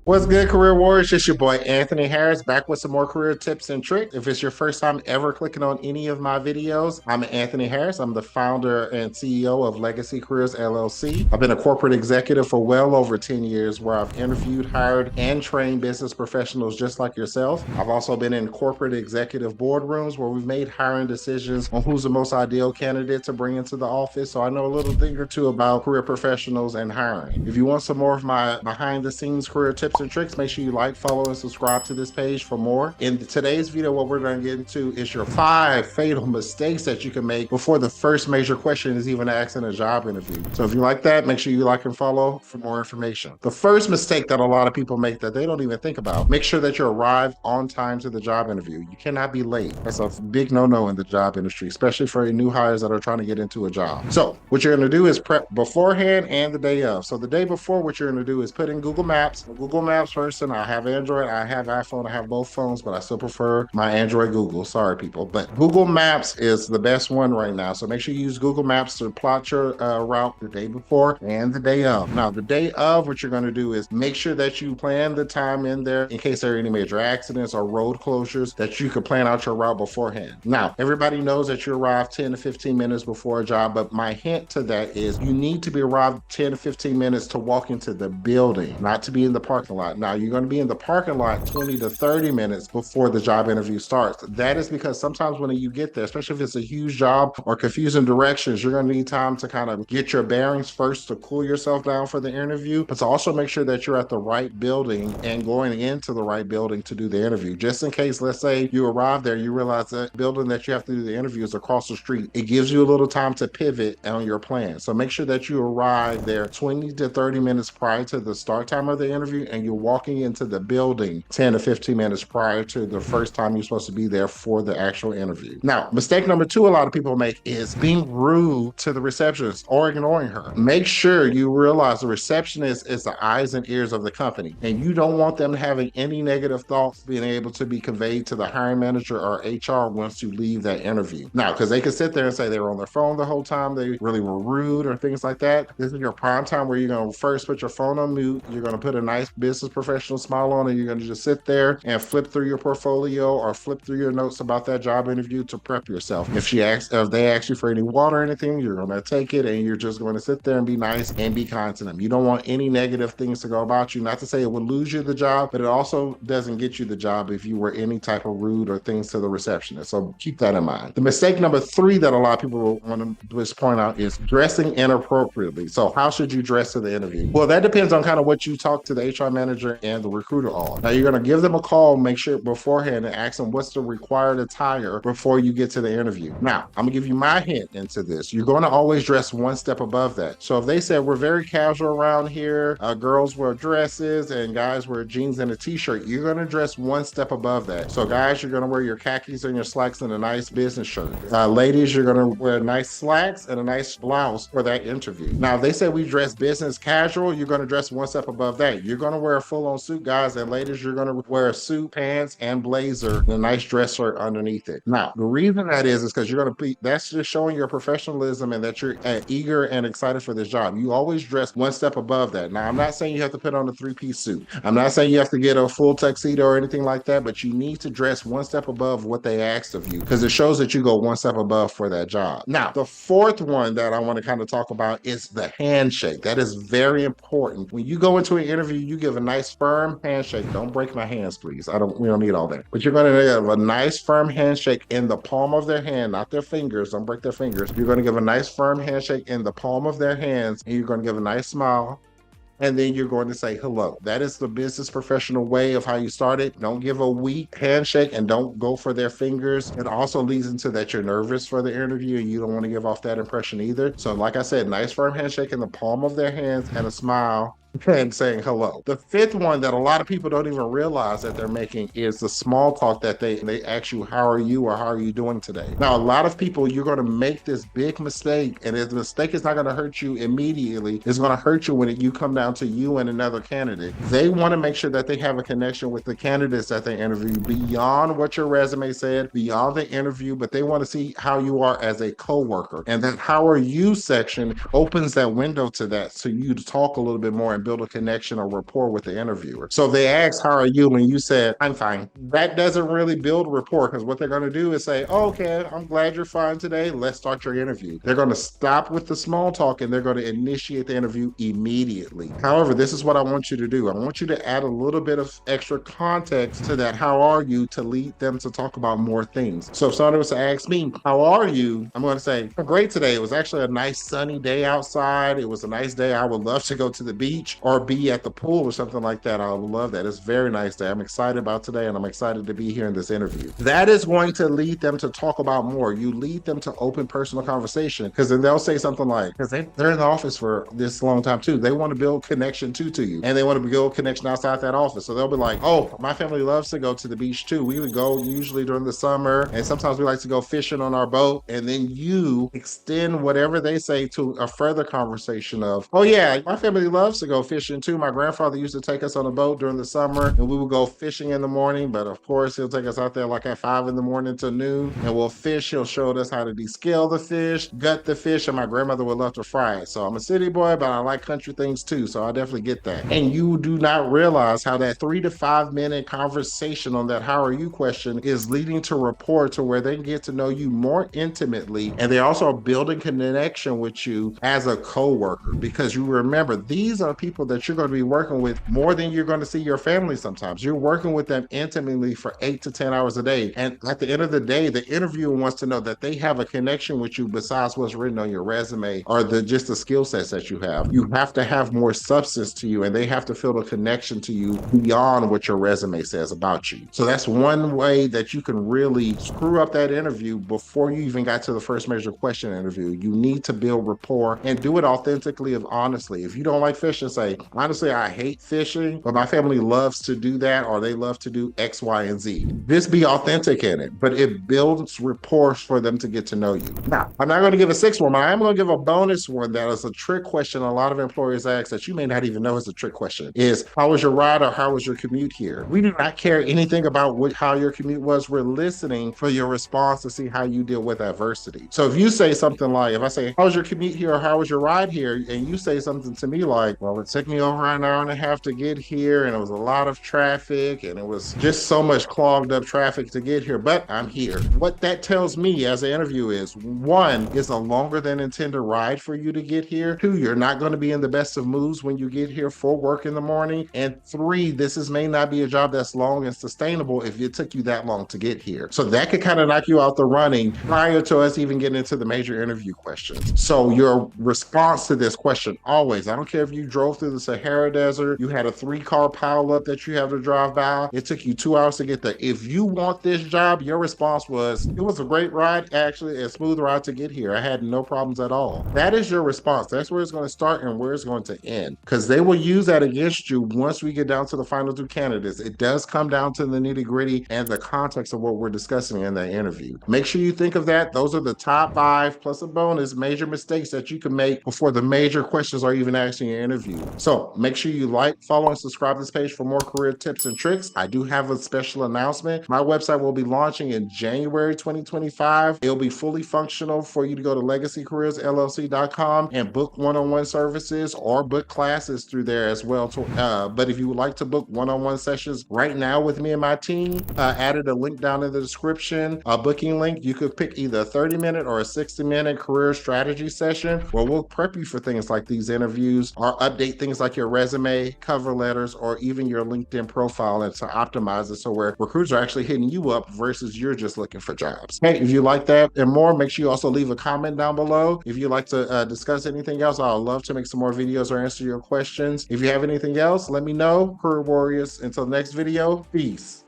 What's good, career warriors? It's your boy Anthony Harris back with some more career tips and tricks. If it's your first time ever clicking on any of my videos, I'm Anthony Harris. I'm the founder and CEO of Legacy Careers LLC. I've been a corporate executive for well over 10 years where I've interviewed, hired, and trained business professionals just like yourself. I've also been in corporate executive boardrooms where we've made hiring decisions on who's the most ideal candidate to bring into the office. So I know a little thing or two about career professionals and hiring. If you want some more of my behind the scenes career tips and tricks, make sure you like, follow, and subscribe to this page for more. In today's video, what we're going to get into is your 5 fatal mistakes that you can make before the first major question is even asked in a job interview. So if you like that, make sure you like and follow for more information. The first mistake that a lot of people make that they don't even think about, make sure that you arrive on time to the job interview. You cannot be late. That's a big no-no in the job industry, especially for new hires that are trying to get into a job. So what you're going to do is prep beforehand and the day of. So the day before, what you're going to do is put in Google Maps. Google Maps person. I have Android, I have iPhone, I have both phones, but I still prefer my Android Google. Sorry, people. But Google Maps is the best one right now. So make sure you use Google Maps to plot your route the day before and the day of. Now, the day of, what you're going to do is make sure that you plan the time in there in case there are any major accidents or road closures, that you can plan out your route beforehand. Now, everybody knows that you arrive 10 to 15 minutes before a job, but my hint to that is you need to be arrived 10 to 15 minutes to walk into the building, not to be in the parking lot. Now, you're going to be in the parking lot 20 to 30 minutes before the job interview starts. That is because sometimes when you get there, especially if it's a huge job or confusing directions, you're going to need time to kind of get your bearings first to cool yourself down for the interview, but to also make sure that you're at the right building and going into the right building to do the interview. Just in case, let's say you arrive there, you realize that building that you have to do the interview is across the street. It gives you a little time to pivot on your plan. So make sure that you arrive there 20 to 30 minutes prior to the start time of the interview, and you're walking into the building 10 to 15 minutes prior to the first time you're supposed to be there for the actual interview. Now, mistake number 2 a lot of people make is being rude to the receptionist or ignoring her. Make sure you realize the receptionist is the eyes and ears of the company, and you don't want them having any negative thoughts being able to be conveyed to the hiring manager or HR once you leave that interview. Now, because they could sit there and say they were on their phone the whole time, they really were rude or things like that. This is your prime time where you're going to first put your phone on mute. You're going to put a nice business professional smile on, and you're going to just sit there and flip through your portfolio or flip through your notes about that job interview to prep yourself. If they ask you for any water or anything, you're going to take it, and you're just going to sit there and be nice and be kind to them. You don't want any negative things to go about you. Not to say it would lose you the job, but it also doesn't get you the job if you were any type of rude or things to the receptionist. So keep that in mind. The mistake number 3 that a lot of people want to just point out is dressing inappropriately. So how should you dress to the interview? Well, that depends on kind of what you talk to the HR manager and the recruiter on. Now, you're going to give them a call, make sure beforehand, and ask them what's the required attire before you get to the interview. Now, I'm gonna give you my hint into this. You're going to always dress one step above that. So if they said we're very casual around here, girls wear dresses and guys wear jeans and a t-shirt, you're going to dress one step above that. So guys, you're going to wear your khakis and your slacks and a nice business shirt. Ladies, you're going to wear nice slacks and a nice blouse for that interview. Now, if they say we dress business casual, you're going to dress one step above that. You're going to wear a full-on suit, guys, and ladies, you're going to wear a suit, pants, and blazer, and a nice dress shirt underneath it. Now, the reason that is because you're going to be, that's just showing your professionalism and that you're eager and excited for this job. You always dress one step above that. Now, I'm not saying you have to put on a 3-piece suit. I'm not saying you have to get a full tuxedo or anything like that, but you need to dress one step above what they asked of you because it shows that you go one step above for that job. Now, the 4th one that I want to kind of talk about is the handshake. That is very important. When you go into an interview, you give a nice firm handshake. Don't break my hands, please. We don't need all that. But you're going to give a nice firm handshake in the palm of their hand, not their fingers. Don't break their fingers. You're going to give a nice firm handshake in the palm of their hands, and you're going to give a nice smile. And then you're going to say hello. That is the business professional way of how you start it. Don't give a weak handshake and don't go for their fingers. It also leads into that you're nervous for the interview and you don't want to give off that impression either. So like I said, nice firm handshake in the palm of their hands and a smile. and saying hello. The fifth one that a lot of people don't even realize that they're making is the small talk that they ask you, how are you, or how are you doing today? Now, a lot of people, you're going to make this big mistake, and the mistake is not going to hurt you immediately. It's going to hurt you when you come down to you and another candidate. They want to make sure that they have a connection with the candidates that they interview beyond what your resume said, beyond the interview, but they want to see how you are as a coworker. And that how are you section opens that window to that, so you to talk a little bit more and build a connection or rapport with the interviewer. So if they ask, how are you? And you said, I'm fine. That doesn't really build rapport, because what they're going to do is say, oh, okay, I'm glad you're fine today. Let's start your interview. They're going to stop with the small talk and they're going to initiate the interview immediately. However, this is what I want you to do. I want you to add a little bit of extra context to that, how are you, to lead them to talk about more things. So if somebody was to ask me, how are you? I'm going to say, great today. It was actually a nice sunny day outside. It was a nice day. I would love to go to the beach or be at the pool or something like that. I would love that. It's a very nice day. I'm excited about today, and I'm excited to be here in this interview. That is going to lead them to talk about more. You lead them to open personal conversation, because then they'll say something like, because they're in the office for this long time too. They want to build connection to you, and they want to build connection outside that office. So they'll be like, oh, my family loves to go to the beach too. We would go usually during the summer, and sometimes we like to go fishing on our boat. And then you extend whatever they say to a further conversation of, oh yeah, my family loves to go fishing too. My grandfather used to take us on a boat during the summer, and we would go fishing in the morning. But of course, he'll take us out there like at 5 in the morning to noon, and we'll fish. He'll show us how to descale the fish, gut the fish, and my grandmother would love to fry it. So I'm a city boy, but I like country things too. So I definitely get that. And you do not realize how that 3 to 5 minute conversation on that how are you question is leading to rapport, to where they get to know you more intimately, and they also are building connection with you as a co-worker, because you remember, these are people that you're going to be working with more than you're going to see your family. Sometimes you're working with them intimately for 8 to 10 hours a day, and at the end of the day, the interviewer wants to know that they have a connection with you besides what's written on your resume or just the skill sets that you have. You have to have more substance to you, and they have to feel a connection to you beyond what your resume says about you. So that's one way that you can really screw up that interview before you even got to the first major question interview. You need to build rapport and do it authentically and honestly. If you don't like fishing, say, honestly, I hate fishing, but my family loves to do that, or they love to do X, Y, and Z. Just be authentic in it, but it builds rapport for them to get to know you. Now, I'm not going to give a sixth one, but I am going to give a bonus one that is a trick question a lot of employers ask that you may not even know is a trick question, is how was your ride, or how was your commute here? We do not care anything about how your commute was. We're listening for your response to see how you deal with adversity. So if you say something like, if I say, how was your commute here, or how was your ride here? And you say something to me like, well, it took me over an hour and a half to get here, and it was a lot of traffic, and it was just so much clogged up traffic to get here, but I'm here. What that tells me as an interview is, one, it's a longer than intended ride for you to get here. Two, you're not going to be in the best of moods when you get here for work in the morning. And three, this may not be a job that's long and sustainable if it took you that long to get here. So that could kind of knock you out the running prior to us even getting into the major interview questions. So your response to this question always, I don't care if you drove through the Sahara Desert, you had a 3-car pileup that you have to drive by, it took you 2 hours to get there. If you want this job, your response was, it was a great ride, actually a smooth ride to get here. I had no problems at all. That is your response. That's where it's going to start and where it's going to end, because they will use that against you once we get down to the final 2 candidates. It does come down to the nitty gritty and the context of what we're discussing in that interview. Make sure you think of that. Those are the top 5 plus a bonus major mistakes that you can make before the major questions are even asked in your interview. So make sure you like, follow, and subscribe to this page for more career tips and tricks. I do have a special announcement. My website will be launching in January 2025. It'll be fully functional for you to go to legacycareersllc.com and book one-on-one services or book classes through there as well. But if you would like to book one-on-one sessions right now with me and my team, added a link down in the description, a booking link. You could pick either a 30-minute or a 60-minute career strategy session where we'll prep you for things like these interviews or update things like your resume, cover letters, or even your LinkedIn profile, and to optimize it so where recruiters are actually hitting you up versus you're just looking for jobs. Hey, if you like that and more, make sure you also leave a comment down below. If you'd like to discuss anything else, I'd love to make some more videos or answer your questions. If you have anything else, let me know. Career Warriors, until the next video, peace.